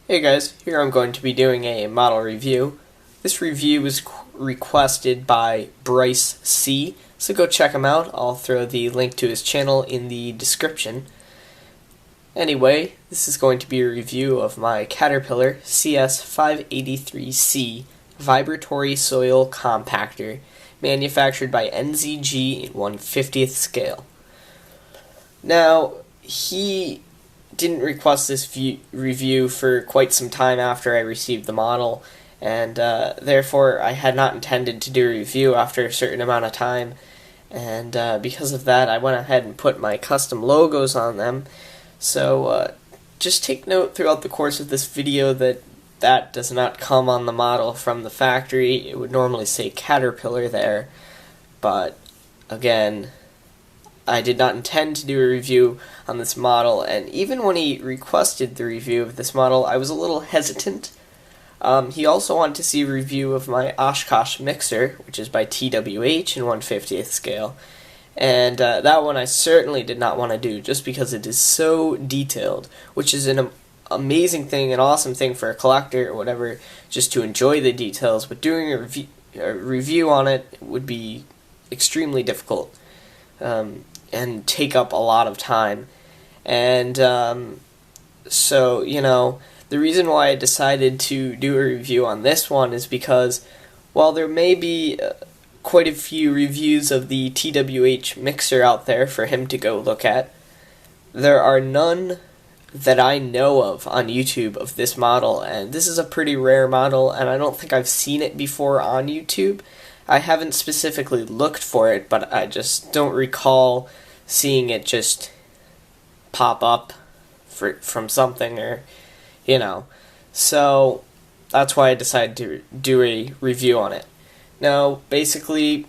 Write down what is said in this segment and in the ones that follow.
Hey guys, here I'm going to be doing a model review. This review was requested by Bryce C, so go check him out. I'll throw the link to his channel in the description. Anyway, this is going to be a review of my Caterpillar CS-583C Vibratory Soil Compactor, manufactured by NZG in 1/50th scale. Now, he didn't request this review for quite some time after I received the model, and therefore I had not intended to do a review after a certain amount of time, and because of that I went ahead and put my custom logos on them. So just take note throughout the course of this video that that does not come on the model from the factory. It would normally say Caterpillar there, but again, I did not intend to do a review on this model, and even when he requested the review of this model, I was a little hesitant. He also wanted to see a review of my Oshkosh mixer, which is by TWH in 1/50th scale, and that one I certainly did not want to do, just because it is so detailed, which is an amazing thing, an awesome thing for a collector or whatever, just to enjoy the details, but doing a review on it would be extremely difficult. And take up a lot of time. And so, you know, the reason why I decided to do a review on this one is because while there may be quite a few reviews of the TWH mixer out there for him to go look at, there are none that I know of on YouTube of this model, and this is a pretty rare model, and I don't think I've seen it before on YouTube. I haven't specifically looked for it, but I just don't recall seeing it just pop up from something, or, you know. So that's why I decided to do a review on it. Now, basically,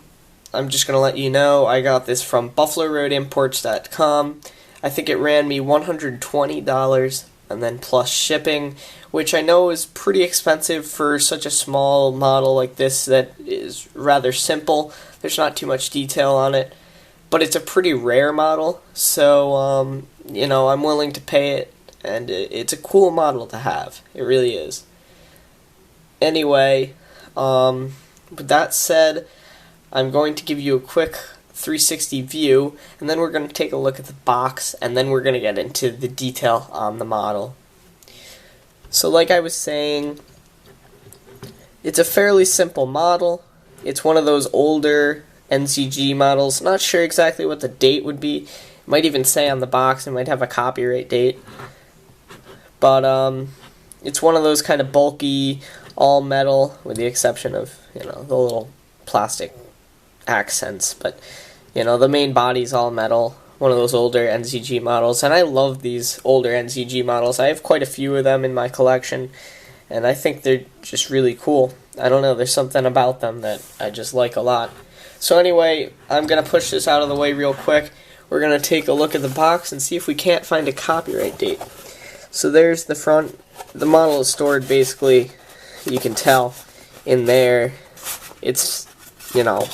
I'm just going to let you know I got this from BuffaloRoadImports.com. I think it ran me $120 and then plus shipping, which I know is pretty expensive for such a small model like this that is rather simple. There's not too much detail on it, but it's a pretty rare model, so you know, I'm willing to pay it, and it's a cool model to have. It really is. Anyway, with that said, I'm going to give you a quick 360 view, and then we're going to take a look at the box, and then we're going to get into the detail on the model. So like I was saying, it's a fairly simple model. It's one of those older NCG models. Not sure exactly what the date would be. It might even say on the box, it might have a copyright date. But it's one of those kind of bulky, all metal, with the exception of, you know, the little plastic accents, but you know, the main body's all metal. One of those older NCG models, and I love these older NCG models. I have quite a few of them in my collection, and I think they're just really cool. I don't know, there's something about them that I just like a lot. So anyway, I'm going to push this out of the way real quick. We're going to take a look at the box and see if we can't find a copyright date. So there's the front. The model is stored basically, you can tell, in there. It's, you know,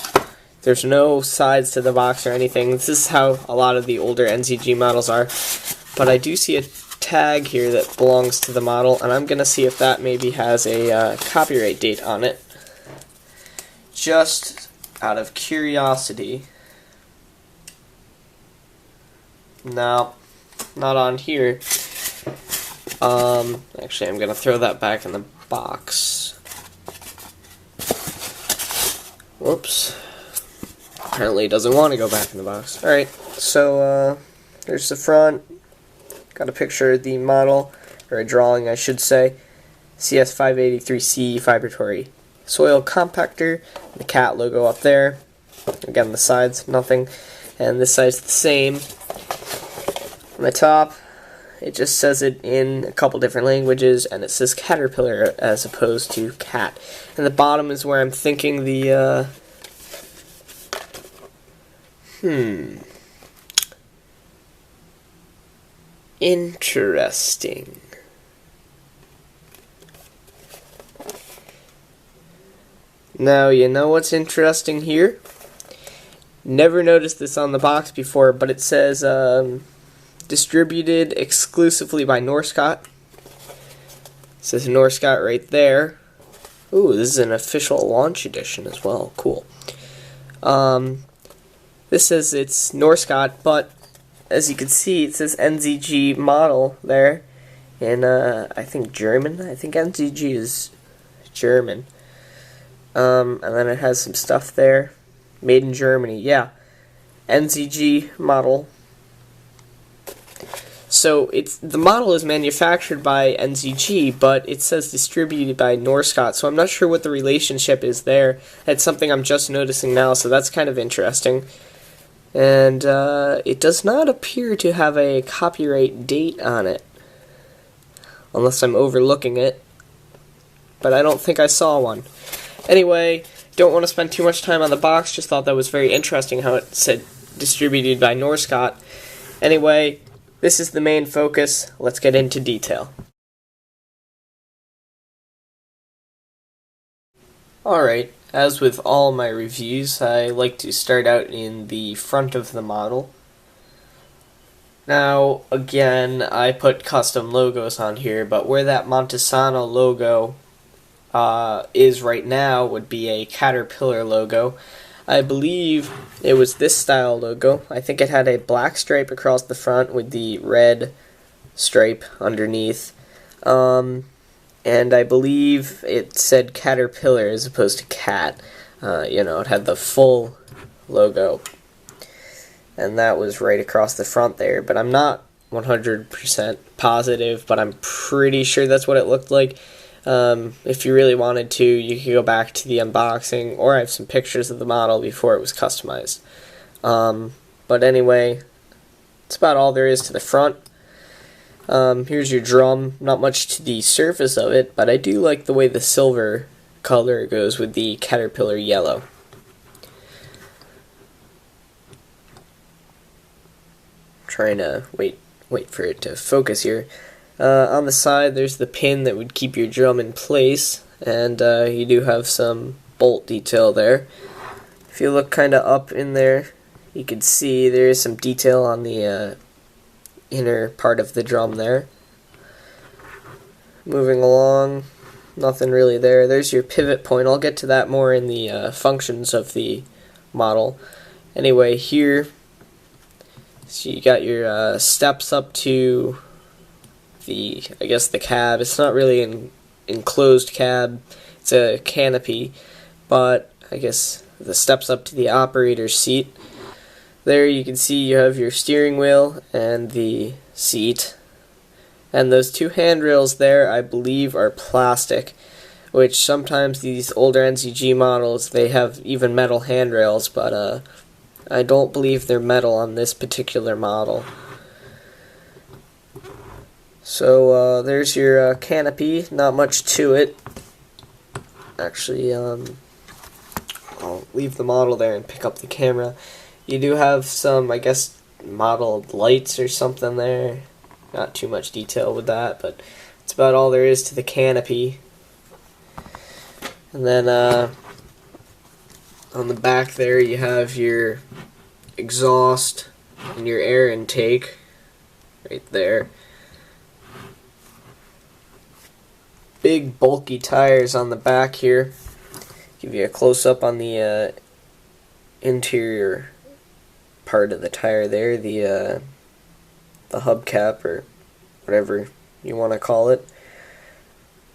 there's no sides to the box or anything. This is how a lot of the older NCG models are. But I do see a tag here that belongs to the model, and I'm going to see if that maybe has a copyright date on it. Just out of curiosity. No, not on here. Actually, I'm going to throw that back in the box. Whoops. Apparently it doesn't want to go back in the box. Alright, so there's the front. Got a picture of the model, or a drawing I should say. CS-583C Vibratory Soil Compactor. The cat logo up there. Again, the sides, nothing. And this side's the same. On the top, it just says it in a couple different languages, and it says Caterpillar as opposed to cat. And the bottom is where I'm thinking the interesting. Now, you know what's interesting here? Never noticed this on the box before, but it says distributed exclusively by Norscot. says Norscot right there. Ooh, this is an official launch edition as well. Cool. This says it's Norscot, but as you can see, it says NZG model there in, I think German. I think NZG is German. And then it has some stuff there. Made in Germany. Yeah. NZG model. So the model is manufactured by NZG, but it says distributed by Norscot, so I'm not sure what the relationship is there. That's something I'm just noticing now, so that's kind of interesting. And it does not appear to have a copyright date on it, unless I'm overlooking it, but I don't think I saw one. Anyway, don't want to spend too much time on the box, just thought that was very interesting how it said distributed by Norscot. Anyway, this is the main focus. Let's get into detail. Alright, as with all my reviews, I like to start out in the front of the model. Now, again, I put custom logos on here, but where that Montesano logo is right now would be a Caterpillar logo. I believe it was this style logo. I think it had a black stripe across the front with the red stripe underneath. And I believe it said Caterpillar as opposed to cat. It had the full logo. And that was right across the front there. But I'm not 100% positive, but I'm pretty sure that's what it looked like. If you really wanted to, you could go back to the unboxing, or I have some pictures of the model before it was customized. But anyway, that's about all there is to the front. Here's your drum. Not much to the surface of it, but I do like the way the silver color goes with the Caterpillar yellow. Trying to wait for it to focus here. On the side, there's the pin that would keep your drum in place, and you do have some bolt detail there. If you look kind of up in there, you can see there is some detail on the inner part of the drum there. Moving along, nothing really there. There's your pivot point. I'll get to that more in the functions of the model. Anyway, here, so you got your steps up to the cab. It's not really an enclosed cab, it's a canopy, but I guess the steps up to the operator's seat. There you can see you have your steering wheel and the seat, and those two handrails there I believe are plastic, which sometimes these older NZG models they have even metal handrails, but I don't believe they're metal on this particular model. So there's your canopy, not much to it. Actually, I'll leave the model there and pick up the camera. You do have some, I guess, modeled lights or something there. Not too much detail with that, but that's about all there is to the canopy. And then on the back there you have your exhaust and your air intake right there. Big bulky tires on the back here. Give you a close-up on the interior part of the tire there, the hubcap or whatever you want to call it.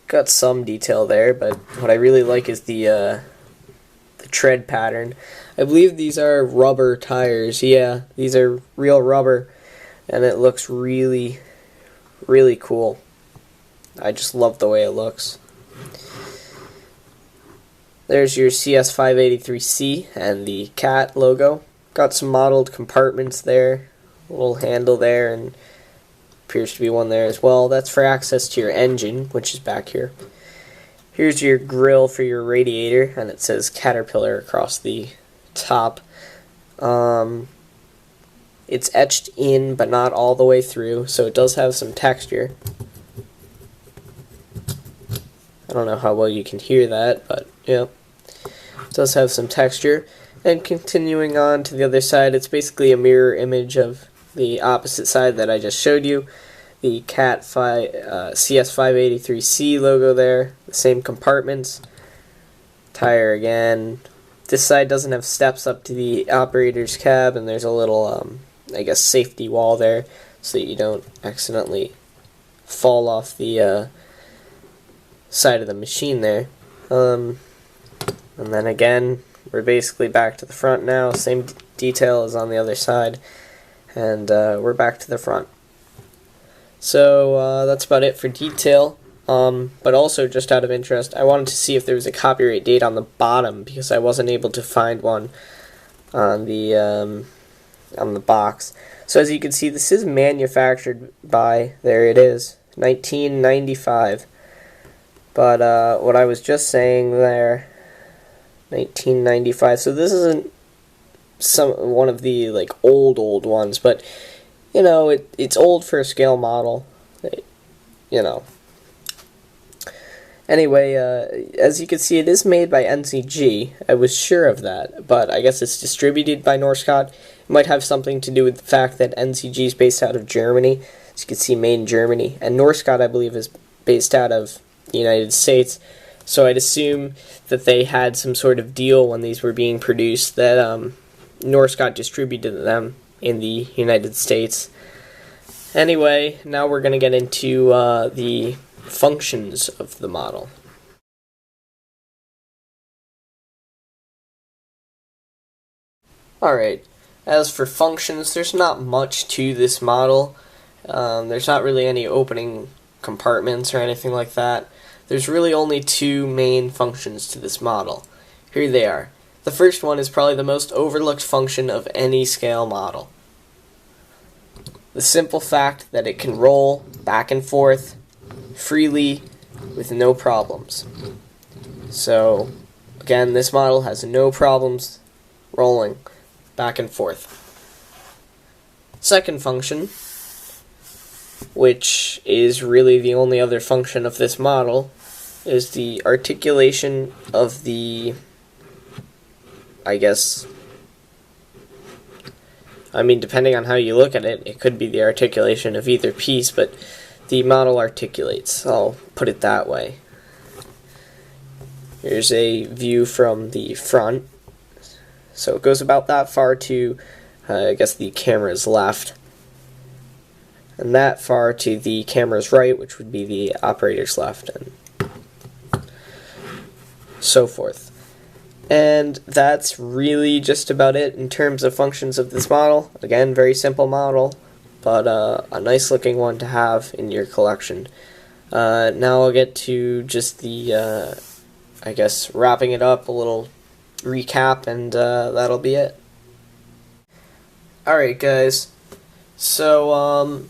Got some detail there, but what I really like is the tread pattern. I believe these are rubber tires. Yeah, these are real rubber, and it looks really, really cool. I just love the way it looks. There's your CS-583C and the cat logo. Got some modeled compartments there. A little handle there, and appears to be one there as well. That's for access to your engine, which is back here. Here's your grill for your radiator, and it says Caterpillar across the top. It's etched in, but not all the way through, so it does have some texture. I don't know how well you can hear that, but yeah, it does have some texture. And continuing on to the other side, it's basically a mirror image of the opposite side that I just showed you. the CS-583C logo there, the same compartments. Tire again. This side doesn't have steps up to the operator's cab, and there's a little, I guess, safety wall there so that you don't accidentally fall off the side of the machine there. And then again, we're basically back to the front now, same detail as on the other side, and we're back to the front. So that's about it for detail. But also, just out of interest, I wanted to see if there was a copyright date on the bottom because I wasn't able to find one on the box. So as you can see, this is manufactured by, there it is, 1995. But what I was just saying there, 1995. So this isn't one of the like old ones, but you know, it's old for a scale model. You know. Anyway, as you can see, it is made by NCG. I was sure of that, but I guess it's distributed by Norscot. It might have something to do with the fact that NCG is based out of Germany. As you can see, made in Germany. And Norscot, I believe, is based out of the United States. So I'd assume that they had some sort of deal when these were being produced that Norscot distributed them in the United States. Anyway, now we're going to get into the functions of the model. Alright, as for functions, there's not much to this model. There's not really any opening compartments or anything like that. There's really only two main functions to this model. Here they are. The first one is probably the most overlooked function of any scale model. The simple fact that it can roll back and forth freely with no problems. So again, this model has no problems rolling back and forth. Second function, which is really the only other function of this model, is the articulation of the, I guess, I mean, depending on how you look at it, it could be the articulation of either piece, but the model articulates, I'll put it that way. Here's a view from the front. So it goes about that far to, I guess, the camera's left. And that far to the camera's right, which would be the operator's left, and so forth. And that's really just about it in terms of functions of this model. Again, very simple model, but a nice looking one to have in your collection. Now I'll get to just the, I guess, wrapping it up, a little recap, and that'll be it. Alright guys, so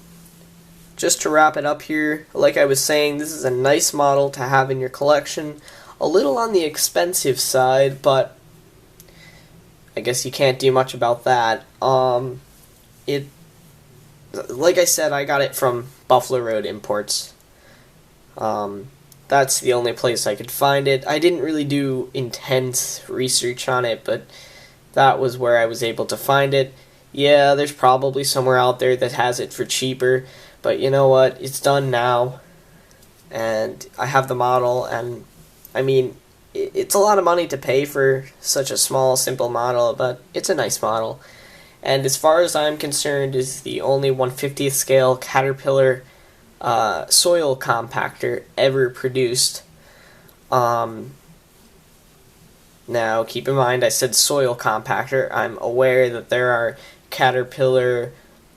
just to wrap it up here, like I was saying, this is a nice model to have in your collection. A little on the expensive side, but I guess you can't do much about that. Like I said, I got it from Buffalo Road Imports. That's the only place I could find it. I didn't really do intense research on it, but that was where I was able to find it. Yeah, there's probably somewhere out there that has it for cheaper, but you know what? It's done now, and I have the model, and I mean, it's a lot of money to pay for such a small, simple model, but it's a nice model. And as far as I'm concerned, is the only 1/50th scale Caterpillar soil compactor ever produced. Now, keep in mind, I said soil compactor. I'm aware that there are Caterpillar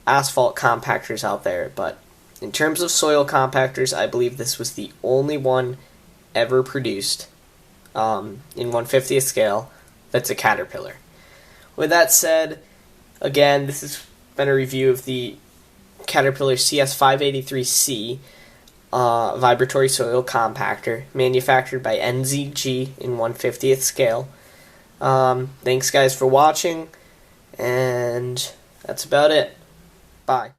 asphalt compactors out there, but in terms of soil compactors, I believe this was the only one ever produced in 1/50th scale that's a Caterpillar. With that said, again, this has been a review of the Caterpillar CS-583C Vibratory Soil Compactor, manufactured by NZG in 1/50th scale. Thanks guys for watching, and that's about it. Bye.